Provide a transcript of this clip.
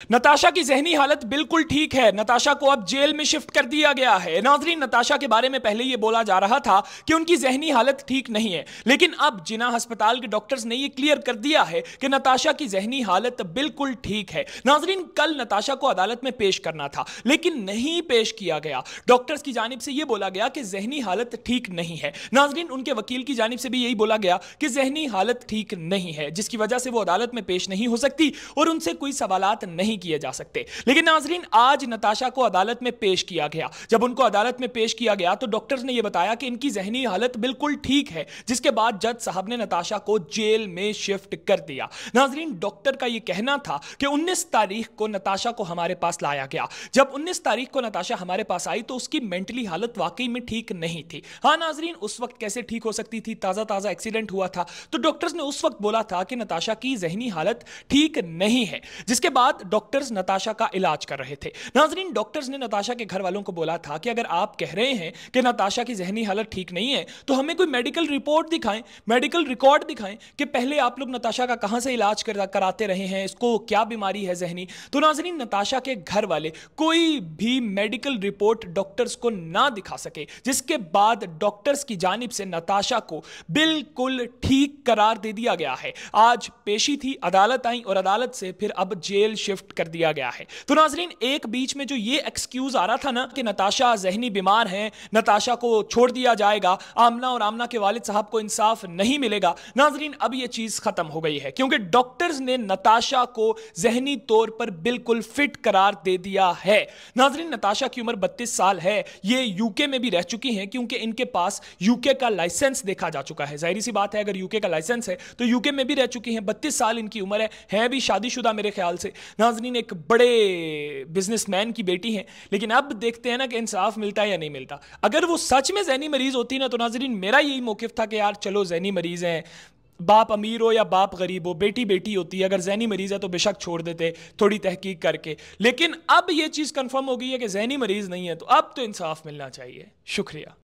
नताशा की ज़हनी हालत बिल्कुल ठीक है। नताशा को अब जेल में शिफ्ट कर दिया गया है। नाज़रीन, नताशा के बारे में पहले ये बोला जा रहा था कि उनकी ज़हनी हालत ठीक नहीं है, लेकिन अब जिन्ना अस्पताल के डॉक्टर्स ने ये क्लियर कर दिया है कि नताशा की ज़हनी हालत बिल्कुल ठीक है। नाज़रीन, कल नताशा को अदालत में पेश करना था, लेकिन नहीं पेश किया गया। डॉक्टर्स की जानिब से ये बोला गया कि ज़हनी हालत ठीक नहीं है। नाज़रीन, उनके वकील की जानिब से भी यही बोला गया कि ज़हनी हालत ठीक नहीं है, जिसकी वजह से वो अदालत में पेश नहीं हो सकती और उनसे कोई सवालात नहीं किए जा सकते। लेकिन नाज़रीन, आज नताशा को अदालत में पेश किया गया। जब उनको अदालत में पेश किया गया तो डॉक्टर्स ने यह बताया कि इनकी ज़हनी हालत बिल्कुल ठीक है, जिसके बाद जज साहब ने नताशा को जेल में शिफ्ट कर दिया। नाज़रीन, डॉक्टर का यह कहना था कि 19 तारीख को नताशा को हमारे पास लाया गया। जब 19 तारीख को नताशा हमारे पास आई तो उसकी मेंटली हालत वाकई में ठीक नहीं थी। हाँ नाज़रीन, उस वक्त कैसे ठीक हो सकती थी, ताज़ा एक्सीडेंट हुआ था, तो डॉक्टर्स ने उस वक्त बोला था कि नताशा की ज़हनी हालत ठीक नहीं है, जिसके बाद डॉक्टर्स नताशा का इलाज कर रहे थे। नाज़रीन, डॉक्टर्स ने नताशा के घर वालों को बोला था कि अगर आप कह रहे हैं कि नताशा की ज़हनी हालत ठीक नहीं है तो हमें कोई मेडिकल रिपोर्ट दिखाएं, मेडिकल रिकॉर्ड दिखाएं कि पहले आप लोग नताशा का कहां से इलाज कराते रहे हैं, इसको क्या बीमारी है ज़हनी। तो नाज़रीन, नताशा के घर वाले कोई भी मेडिकल रिपोर्ट डॉक्टर्स को ना दिखा सके, जिसके बाद डॉक्टर्स की जानिब से नताशा को बिल्कुल ठीक करार दे दिया गया है। आज पेशी थी, अदालत आई और अदालत से फिर अब जेल शिफ्ट कर दिया गया है। तो नाज़रीन, एक बीच में जो ये एक्सक्यूज आ रहा था ना कि नताशा ज़हनी बीमार है, नताशा को छोड़ दिया जाएगा, आमना और आमना के वालिद साहब को इंसाफ नहीं मिलेगा, नाज़रीन अब ये चीज खत्म हो गई है, क्योंकि डॉक्टर्स ने नताशा को ज़हनी तौर पर बिल्कुल फिट करार दे दिया है। नाज़रीन, नताशा की उम्र 32 साल है। ये यूके में भी रह चुकी हैं, क्योंकि इनके पास यूके का लाइसेंस देखा जा चुका है। जाहिर सी बात है, अगर यूके का लाइसेंस है तो यूके में भी रह चुकी हैं। 32 साल इनकी उम्र है भी शादीशुदा मेरे ख्याल से। नाज़रीन, एक बड़े बिजनेसमैन की बेटी हैं, लेकिन अब देखते हैं ना कि इंसाफ मिलता है या नहीं मिलता। अगर वो सच में ज़हनी मरीज होती ना तो नाज़रीन मेरा यही मौक़िफ़ था कि यार चलो ज़हनी मरीज हैं, बाप अमीर हो या बाप गरीब हो, बेटी बेटी होती है, अगर ज़हनी मरीज है तो बेशक छोड़ देते थोड़ी तहकीक करके। लेकिन अब ये चीज़ कंफर्म हो गई है कि ज़हनी मरीज नहीं है, तो अब तो इंसाफ मिलना चाहिए। शुक्रिया।